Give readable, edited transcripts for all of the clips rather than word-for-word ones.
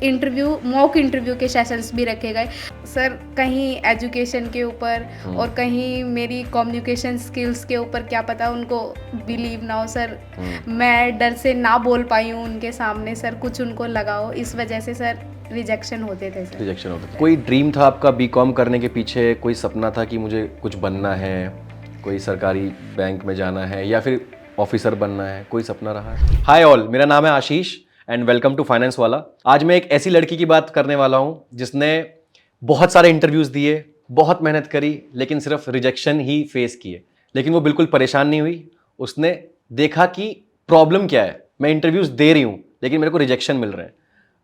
Mock interview के sessions भी रखे गए सर, कहीं एजुकेशन के ऊपर और कहीं मेरी कम्युनिकेशन स्किल्स के ऊपर, क्या पता उनको बिलीव ना हो सर, मैं डर से ना बोल पाई हूँ उनके सामने सर, कुछ उनको लगा हो, इस वजह से सर रिजेक्शन होते थे सर। रिजेक्शन होता था। कोई ड्रीम था आपका बीकॉम करने के पीछे? कोई सपना था कि मुझे कुछ बनना है, कोई सरकारी बैंक में जाना है या फिर ऑफिसर बनना है? कोई सपना रहा है? हाय ऑल, मेरा नाम है आशीष एंड वेलकम टू फाइनेंस वाला। आज मैं एक ऐसी लड़की की बात करने वाला हूँ जिसने बहुत सारे इंटरव्यूज दिए, बहुत मेहनत करी, लेकिन सिर्फ रिजेक्शन ही फेस किए। लेकिन वो बिल्कुल परेशान नहीं हुई। उसने देखा कि प्रॉब्लम क्या है, मैं इंटरव्यूज दे रही हूँ लेकिन मेरे को रिजेक्शन मिल रहे हैं।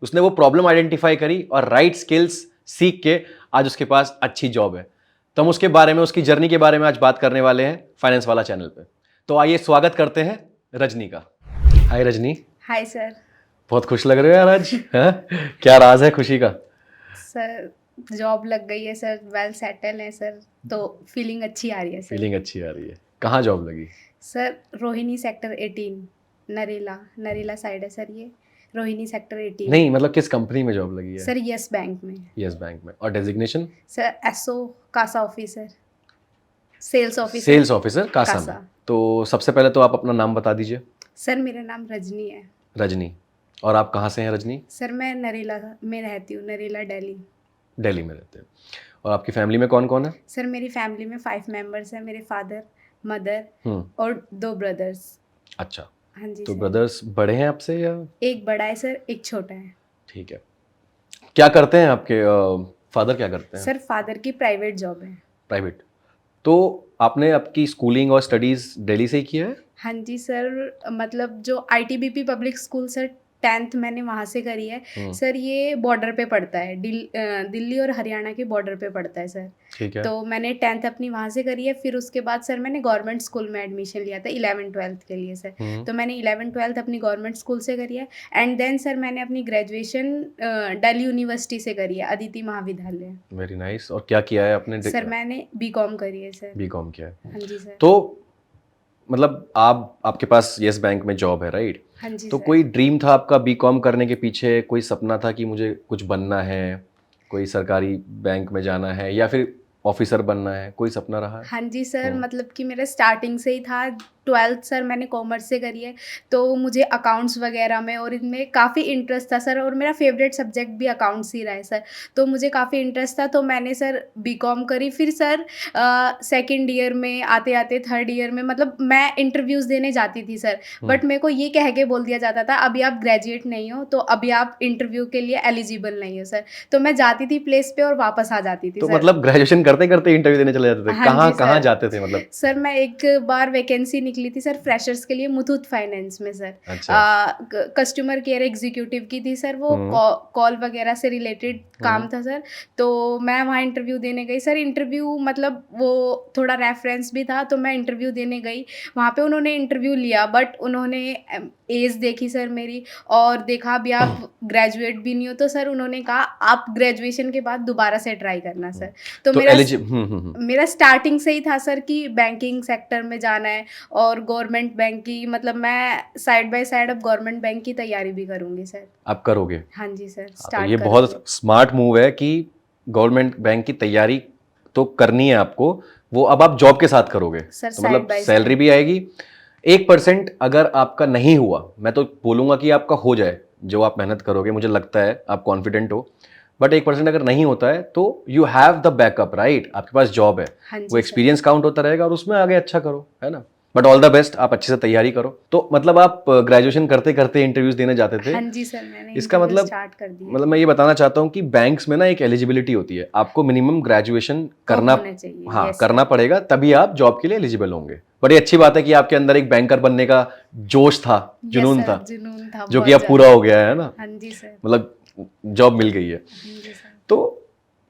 उसने वो प्रॉब्लम आइडेंटिफाई करी और राइट स्किल्स सीख के आज उसके पास अच्छी जॉब है। तो हम उसके बारे में, उसकी जर्नी के बारे में आज बात करने वाले हैं फाइनेंस वाला चैनल पे। तो आइए स्वागत करते हैं रजनी का। हाय रजनी। Hi sir. बहुत खुश लग रहे हो यार आज। हाँ? क्या राज है खुशी का? सर जॉब लग गई है सर, वेल सेटल है सर, तो फीलिंग अच्छी आ रही है सर। फीलिंग अच्छी आ रही है। कहाँ जॉब लगी? Sir Rohini sector 18, Narela side है सर, ये रोहिणी सेक्टर 18। नहीं, मतलब किस कंपनी में जॉब लगी है? सर यस बैंक में। यस बैंक में। और designation? Sir SO CASA officer, sales officer. Sales officer CASA में। तो सबसे पहले तो आप अपना नाम बता दीजिए। सर मेरा नाम रजनी है। रजनी। और आप कहाँ से हैं रजनी? सर मैं नरेला में रहती हूँ, नरेला दिल्ली। दिल्ली में रहते हैं। और आपकी फैमिली में कौन कौन है? सर मेरी फैमिली में 5 मेंबर्स हैं, मेरे फादर, मदर और 2 ब्रदर्स। अच्छा। हाँ जी। तो ब्रदर्स बड़े हैं आपसे या? एक बड़ा है सर, एक छोटा है। ठीक है। क्या करते हैं आपके फादर? क्या करते हैं सर? फादर की प्राइवेट जॉब है। प्राइवेट। तो आपने आपकी स्कूलिंग और स्टडीज दिल्ली से ही किया है? हाँ जी सर, मतलब जो ITBP public school sir, 10th मैंने वहाँ से करी है सर। ये बॉर्डर पे पड़ता है, दिल्ली और हरियाणा के बॉर्डर पे पड़ता है सर। ठीक है। तो मैंने 10th अपनी वहाँ से करी है। फिर उसके बाद सर मैंने गवर्नमेंट स्कूल में एडमिशन लिया था 11th-12th के लिए सर। तो मैंने 11th-12th अपनी गवर्नमेंट स्कूल से करी है। एंड देन सर मैंने अपनी ग्रेजुएशन दिल्ली यूनिवर्सिटी से करी है, अदिति महाविद्यालय। Very nice. और क्या किया है आपने? सर मैंने बीकॉम करी है सर। बीकॉम किया है। हाँ जी सर। तो मतलब आपके पास यस बैंक में जॉब है, राइट? हाँ जी तो सर। कोई ड्रीम था आपका बीकॉम करने के पीछे? कोई सपना था कि मुझे कुछ बनना है, कोई सरकारी बैंक में जाना है या फिर ऑफिसर बनना है? कोई सपना रहा है? हाँ जी सर, मतलब कि मेरा स्टार्टिंग से ही था। 12th सर मैंने कॉमर्स से करी है, तो मुझे अकाउंट्स वगैरह में और इनमें काफ़ी इंटरेस्ट था सर, और मेरा फेवरेट सब्जेक्ट भी अकाउंट्स ही रहा है सर। तो मुझे काफ़ी इंटरेस्ट था, तो मैंने सर बीकॉम करी। फिर सर सेकंड ईयर में आते आते थर्ड ईयर में, मतलब मैं इंटरव्यूज़ देने जाती थी सर, बट मेरे को ये कह के बोल दिया जाता था अभी आप ग्रेजुएट नहीं हो, तो अभी आप इंटरव्यू के लिए एलिजिबल नहीं हो सर। तो मैं जाती थी प्लेस पे और वापस आ जाती थी तो सर। मतलब ग्रेजुएशन करते करते इंटरव्यू देने चले जाते थे? हाँ कहाँ जी कहाँ सर। जाते थे मतलब? सर मैं एक बार वैकेंसी निकली थी सर फ्रेशर्स के लिए मुथूट फाइनेंस में सर। अच्छा। कस्टमर केयर एग्जीक्यूटिव की थी सर, वो कॉल वगैरह से रिलेटेड काम था सर। तो मैं वहाँ इंटरव्यू देने गई सर। इंटरव्यू मतलब वो थोड़ा रेफरेंस भी था, तो मैं इंटरव्यू देने गई वहाँ पे। उन्होंने इंटरव्यू लिया, बट उन्होंने एज देखी सर मेरी और देखा अभी आप ग्रेजुएट भी नहीं हो, तो सर उन्होंने कहा आप ग्रेजुएशन के बाद दोबारा से ट्राई करना सर। तो मेरा स्टार्टिंग से ही था सर कि बैंकिंग सेक्टर में जाना है और गवर्नमेंट बैंक की, मतलब मैं साइड बाय साइड अब गवर्नमेंट बैंक की तैयारी भी करूंगी सर। आप करोगे? हाँ जी सर, तो स्टार्ट ये बहुत स्मार्ट मूव है कि गवर्नमेंट बैंक की तैयारी तो करनी है आपको, वो अब आप जॉब के साथ करोगे सर, तो मतलब सैलरी भी आएगी। 1% अगर आपका नहीं हुआ, मैं तो बोलूंगा कि आपका हो जाए, जो आप मेहनत करोगे, मुझे लगता है आप कॉन्फिडेंट हो, बट 1% अगर नहीं होता है तो you have the backup, right? आपके पास जॉब है। वो एक्सपीरियंस काउंट होता रहेगा और उसमें आगे अच्छा करो, है ना? बट ऑल द बेस्ट, आप अच्छे से तैयारी करो। तो मतलब आप ग्रेजुएशन करते करते इंटरव्यूज देने जाते थे? हाँ जी सर, मैंने इसका मतलब स्टार्ट कर दिया। मतलब मैं ये बताना चाहता हूँ कि बैंक्स में ना एक एलिजिबिलिटी होती है, आपको मिनिमम ग्रेजुएशन करना, हाँ करना पड़ेगा, तभी आप जॉब के लिए एलिजिबल होंगे। बड़ी अच्छी बात है कि आपके अंदर एक बैंकर बनने का जोश था, जुनून था, जो कि अब पूरा हो गया है ना? हाँ जी सर। मतलब जॉब मिल गई है। तो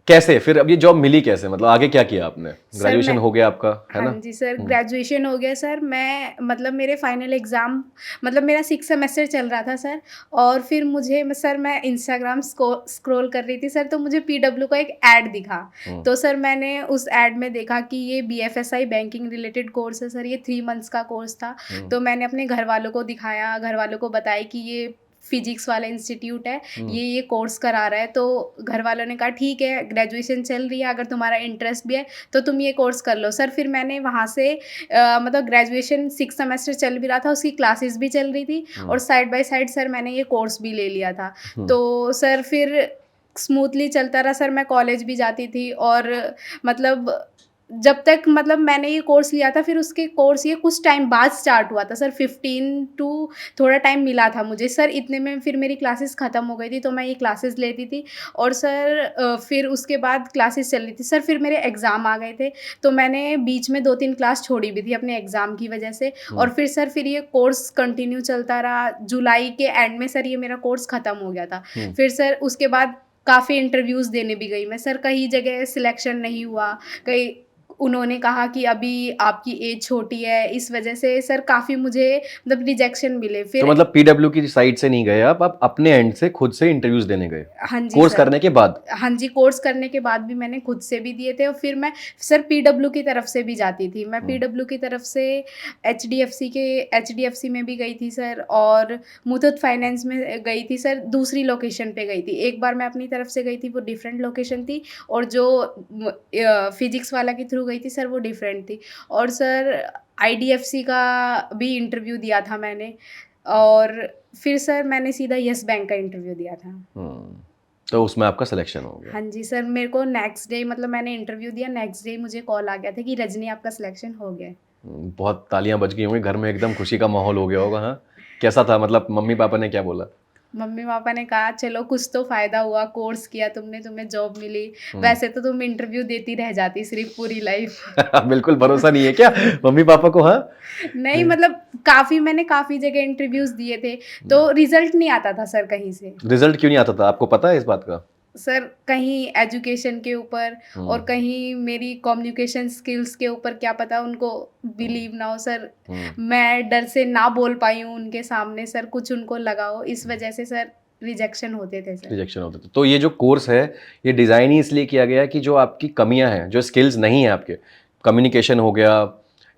कैसे फिर अब ये जॉब मिली कैसे? मतलब आगे क्या किया आपने? ग्रेजुएशन हो गया आपका, है ना? हाँ जी सर, ग्रेजुएशन हो गया सर। मैं मतलब मेरे फाइनल एग्ज़ाम, मतलब मेरा 6 सेमेस्टर चल रहा था सर। और फिर मुझे सर, मैं इंस्टाग्राम स्क्रॉल कर रही थी सर, तो मुझे पीडब्ल्यू का एक ऐड दिखा। तो सर मैंने उस ऐड में देखा कि ये बीएफएसआई बैंकिंग रिलेटेड कोर्स है सर, ये 3 मंथ्स का कोर्स था। तो मैंने अपने घर वालों को दिखाया, घर वालों को बताया कि ये फिजिक्स वाला इंस्टीट्यूट है, ये कोर्स करा रहा है। तो घर वालों ने कहा ठीक है, ग्रेजुएशन चल रही है, अगर तुम्हारा इंटरेस्ट भी है तो तुम ये कोर्स कर लो। सर फिर मैंने वहाँ से मतलब ग्रेजुएशन 6 सेमेस्टर चल भी रहा था, उसकी क्लासेस भी चल रही थी और साइड बाय साइड सर मैंने ये कोर्स भी ले लिया था। तो सर फिर स्मूथली चलता रहा सर, मैं कॉलेज भी जाती थी और मतलब जब तक मतलब मैंने ये कोर्स लिया था, फिर उसके कोर्स ये कुछ टाइम बाद स्टार्ट हुआ था सर, 15 टू थोड़ा टाइम मिला था मुझे सर। इतने में फिर मेरी क्लासेस ख़त्म हो गई थी, तो मैं ये क्लासेस लेती थी और सर फिर उसके बाद क्लासेस चल रही थी सर। फिर मेरे एग्ज़ाम आ गए थे, तो मैंने बीच में 2-3 क्लास छोड़ी भी थी अपने एग्ज़ाम की वजह से। और फिर सर फिर ये कोर्स कंटिन्यू चलता रहा। जुलाई के एंड में सर ये मेरा कोर्स ख़त्म हो गया था। फिर सर उसके बाद काफ़ी इंटरव्यूज़ देने भी गई मैं सर, कई जगह सिलेक्शन नहीं हुआ, कई उन्होंने कहा कि अभी आपकी एज छोटी है, इस वजह से सर काफ़ी मुझे मतलब रिजेक्शन मिले। तो फिर मतलब पीडब्ल्यू की साइड से नहीं गए आप अपने एंड से खुद से इंटरव्यूज देने गए हाँ जी कोर्स सर। करने के बाद? हाँ जी, कोर्स करने के बाद भी मैंने खुद से भी दिए थे और फिर मैं सर पीडब्ल्यू की तरफ से भी जाती थी। मैं पीडब्ल्यू की तरफ से एचडीएफसी में भी गई थी सर, और मुथूट फाइनेंस में गई थी सर, दूसरी लोकेशन पे गई थी। एक बार मैं अपनी तरफ से गई थी, वो डिफरेंट लोकेशन थी, और जो फिजिक्स वाला के थ्रू गई थी सर, वो डिफरेंट थी। और सर आईडीएफसी का भी इंटरव्यू दिया था मैंने, और फिर सर मैंने सीधा यस बैंक का इंटरव्यू दिया था। तो उसमें आपका सिलेक्शन हो गया? हाँ जी सर, मेरे को नेक्स्ट डे मतलब मैंने इंटरव्यू दिया, नेक्स्ट डे मुझे कॉल आ गया था कि रजनी आपका सिलेक्शन हो गया है। बहुत तालियां बज गई होंगी घर में, एकदम खुशी का माहौल हो गया होगा। हाँ, कैसा था, मतलब मम्मी पापा ने क्या बोला? मम्मी पापा ने कहा चलो कुछ तो फ़ायदा हुआ, कोर्स किया तुमने, तुम्हें जॉब मिली। वैसे तो तुम इंटरव्यू देती रह जाती सिर्फ पूरी लाइफ। बिल्कुल भरोसा नहीं है क्या मम्मी पापा को? हाँ, नहीं मतलब मैंने काफ़ी जगह इंटरव्यूज़ दिए थे, तो रिजल्ट नहीं आता था सर कहीं से। रिजल्ट क्यों नहीं आता था, आपको पता है इस बात का? सर कहीं एजुकेशन के ऊपर और कहीं मेरी कम्युनिकेशन स्किल्स के ऊपर, क्या पता उनको बिलीव ना हो सर। मैं डर से ना बोल पाई हूँ उनके सामने सर, कुछ उनको लगा हो, इस वजह से सर रिजेक्शन होते थे सर। रिजेक्शन होते थे। तो ये जो कोर्स है, ये डिज़ाइन ही इसलिए किया गया है कि जो आपकी कमियां हैं, जो स्किल्स नहीं है आपके, कम्युनिकेशन हो गया,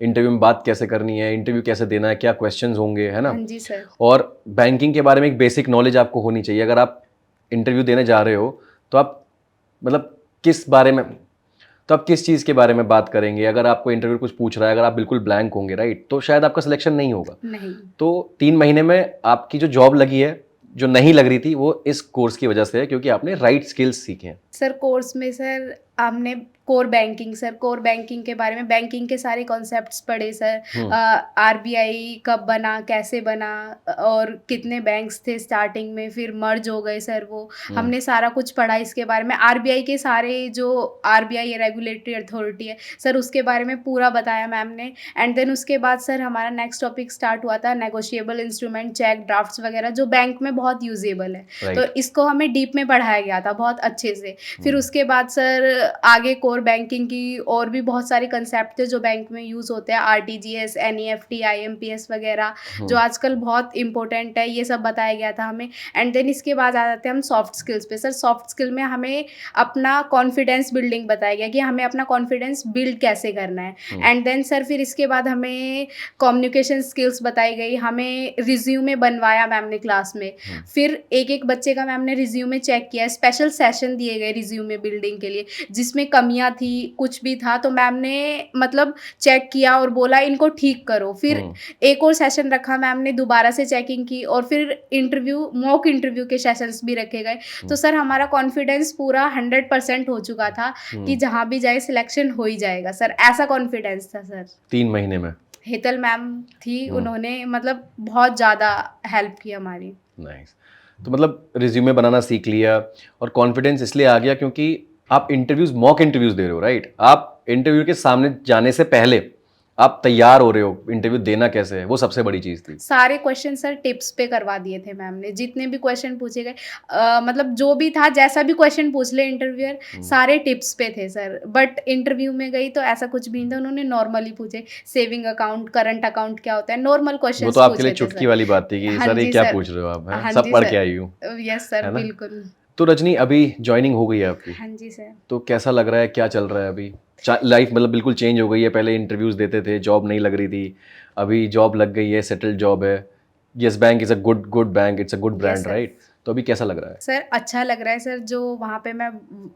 इंटरव्यू में बात कैसे करनी है, इंटरव्यू कैसे देना है, क्या क्वेश्चंस होंगे, है ना? हाँ जी सर। और बैंकिंग के बारे में एक बेसिक नॉलेज आपको होनी चाहिए। अगर आप इंटरव्यू देने जा रहे हो तो आप मतलब किस बारे में, तो आप किस चीज़ के बारे में बात करेंगे? अगर आपको इंटरव्यू कुछ पूछ रहा है, अगर आप बिल्कुल ब्लैंक होंगे, राइट, तो शायद आपका सिलेक्शन नहीं होगा। नहीं। तो 3 महीने में आपकी जो जॉब लगी है, जो नहीं लग रही थी, वो इस कोर्स की वजह से है, क्योंकि आपने राइट स्किल्स सीखे हैं। सर कोर्स में सर हमने कोर बैंकिंग के बारे में, बैंकिंग के सारे कॉन्सेप्ट्स पढ़े सर। आरबीआई कब बना, कैसे बना, और कितने बैंक्स थे स्टार्टिंग में, फिर मर्ज हो गए सर वो। हमने सारा कुछ पढ़ा इसके बारे में। आरबीआई के सारे जो आरबीआई रेगुलेटरी अथॉरिटी है सर, उसके बारे में पूरा बताया मैम ने। एंड देन उसके बाद सर हमारा नेक्स्ट टॉपिक स्टार्ट हुआ था नेगोशिएबल इंस्ट्रूमेंट, चेक, ड्राफ्ट्स वगैरह, जो बैंक में बहुत यूजेबल है। Right. तो इसको हमें डीप में पढ़ाया गया था बहुत अच्छे से। फिर उसके बाद सर आगे कोर बैंकिंग की और भी बहुत सारे कंसेप्ट थे जो बैंक में यूज़ होते हैं, आरटीजीएस, एनईएफटी, आईएमपीएस वगैरह, जो आजकल बहुत इंपॉर्टेंट है, ये सब बताया गया था हमें। एंड देन इसके बाद आ जाते हैं हम सॉफ्ट स्किल्स पे। सर सॉफ्ट स्किल में हमें अपना कॉन्फिडेंस बिल्डिंग बताया गया कि हमें अपना कॉन्फिडेंस बिल्ड कैसे करना है। एंड देन सर फिर इसके बाद हमें कम्युनिकेशन स्किल्स बताई गई, हमें रिज्यूमे बनवाया मैम ने क्लास में। फिर एक एक बच्चे का मैम ने रिज्यूमे चेक किया, स्पेशल सेशन दिए गए रिज्यूमे बिल्डिंग के लिए, जिसमें कमियां थी, कुछ भी था तो मैम ने मतलब चेक किया और बोला इनको ठीक करो। फिर एक और सेशन रखा मैम ने, दोबारा से चेकिंग की, और फिर मॉक इंटरव्यू के सेशंस भी रखे गए। तो सर हमारा कॉन्फिडेंस पूरा 100% हो चुका था कि जहाँ भी जाए सिलेक्शन हो ही जाएगा सर, ऐसा कॉन्फिडेंस था सर। 3 महीने में हेतल मैम थी, उन्होंने मतलब बहुत ज़्यादा हेल्प की हमारी। नाइस। तो मतलब रिज्यूमे बनाना सीख लिया, और कॉन्फिडेंस इसलिए आ गया क्योंकि आप मॉक इंटरव्यूज दे रहे हो, राइट? आप इंटरव्यू के सामने जाने से पहले आप तैयार हो रहे हो, इंटरव्यू देना कैसे है, वो सबसे बड़ी चीज़ थी। सारे क्वेश्चन सर टिप्स पे करवा दिए थे मैम ने, जितने भी क्वेश्चन पूछे गए, मतलब जो भी था, जैसा भी क्वेश्चन पूछ ले इंटरव्यूअर, सारे टिप्स पे थे सर। बट इंटरव्यू में गई तो ऐसा कुछ भी नहीं था, उन्होंने नॉर्मली पूछे, सेविंग अकाउंट, करंट अकाउंट क्या होता है, नॉर्मल क्वेश्चन। वो तो आपके लिए चुटकी वाली बात थी कि सर ये क्या पूछ रहे हो आप, हैं? सब पढ़ के आई हूँ। यस सर, बिल्कुल। तो रजनी, अभी ज्वाइनिंग हो गई है आपकी? हाँ जी सर। तो कैसा लग रहा है, क्या चल रहा है अभी? लाइफ मतलब बिल्कुल चेंज हो गई है। पहले इंटरव्यूज देते थे, जॉब नहीं लग रही थी, अभी जॉब लग गई है, सेटल्ड जॉब है, yes bank is a good bank, it's a good brand, sir. Right? तो अभी कैसा लग रहा है? सर अच्छा लग रहा है सर, जो वहाँ पे मैं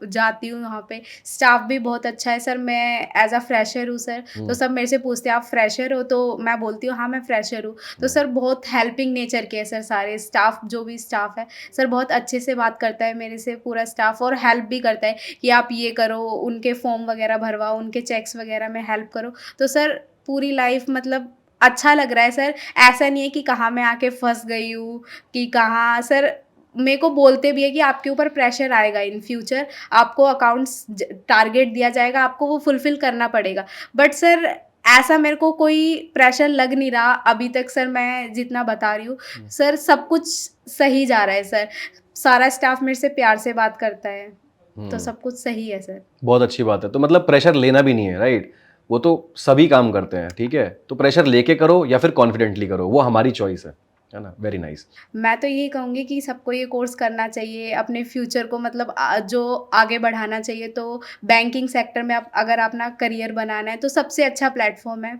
जाती हूँ, वहाँ पे स्टाफ भी बहुत अच्छा है सर। मैं एज अ फ्रेशर हूँ सर, तो सब मेरे से पूछते हैं आप फ्रेशर हो, तो मैं बोलती हूँ हाँ मैं फ्रेशर हूँ। तो सर बहुत हेल्पिंग नेचर के है सर सारे स्टाफ, जो भी स्टाफ है सर बहुत अच्छे से बात करता है मेरे से पूरा स्टाफ, और हेल्प भी करता है कि आप ये करो, उनके फॉर्म वगैरह भरवाओ, उनके चेक्स वगैरह में हेल्प करो। तो सर पूरी लाइफ मतलब अच्छा लग रहा है सर। ऐसा नहीं है कि कहाँ मैं आके फंस गई हूँ, कि कहाँ सर मेरे को बोलते भी है कि आपके ऊपर प्रेशर आएगा इन फ्यूचर, आपको अकाउंट्स टारगेट दिया जाएगा, आपको वो फुलफिल करना पड़ेगा। बट सर ऐसा मेरे को कोई प्रेशर लग नहीं रहा अभी तक सर, मैं जितना बता रही हूँ सर सब कुछ सही जा रहा है सर। सारा स्टाफ मेरे से प्यार से बात करता है, तो सब कुछ सही है सर। बहुत अच्छी बात है। तो मतलब प्रेशर लेना भी नहीं है, राइट? वो तो सभी काम करते हैं, ठीक है? तो प्रेशर लेके करो या फिर कॉन्फिडेंटली करो, वो हमारी चॉइस है ना? Very nice. मैं तो यही कहूँगी कि सबको ये कोर्स करना चाहिए, अपने फ्यूचर को मतलब जो आगे बढ़ाना चाहिए। तो बैंकिंग सेक्टर में आप अगर अपना करियर बनाना है तो सबसे अच्छा प्लेटफॉर्म है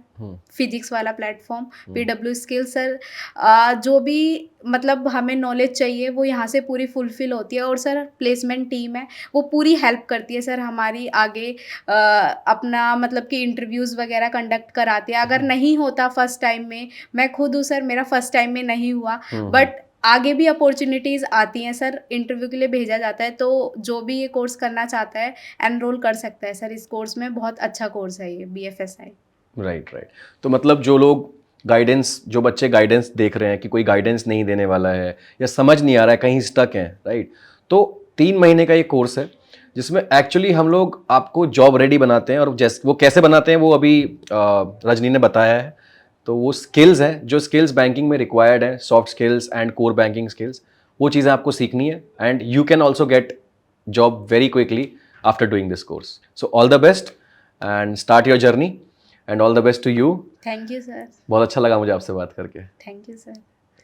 फिजिक्स वाला प्लेटफॉर्म, पीडब्ल्यू स्किल सर। जो भी मतलब हमें नॉलेज चाहिए वो यहाँ से पूरी फुलफिल होती है, और सर प्लेसमेंट टीम है वो पूरी हेल्प करती है सर हमारी आगे अपना मतलब कि इंटरव्यूज़ वगैरह कंडक्ट कराते हैं। अगर नहीं होता फर्स्ट टाइम में, मैं खुद हूँ सर, मेरा फर्स्ट टाइम में नहीं हुआ, बट आगे भी अपॉर्चुनिटीज़ आती हैं सर, इंटरव्यू के लिए भेजा जाता है। तो जो भी ये कोर्स करना चाहता है एनरोल कर सकता है सर इस कोर्स में। बहुत अच्छा कोर्स है ये BFSI। Right, right. तो मतलब जो लोग गाइडेंस, जो बच्चे गाइडेंस देख रहे हैं कि कोई गाइडेंस नहीं देने वाला है या समझ नहीं आ रहा है, कहीं स्टक हैं, राइट? तो 3 महीने का ये कोर्स है जिसमें एक्चुअली हम लोग आपको जॉब रेडी बनाते हैं, और जैसे वो कैसे बनाते हैं वो अभी रजनी ने बताया है। तो वो स्किल्स हैं जो स्किल्स बैंकिंग में रिक्वायर्ड हैं, soft skills and core banking skills, वो चीज़ें आपको सीखनी है, and you can also get job very quickly after doing this course. So all the best and start your journey, and all the best to you. Thank you sir. बहुत अच्छा लगा मुझे आपसे बात करके। Thank you sir.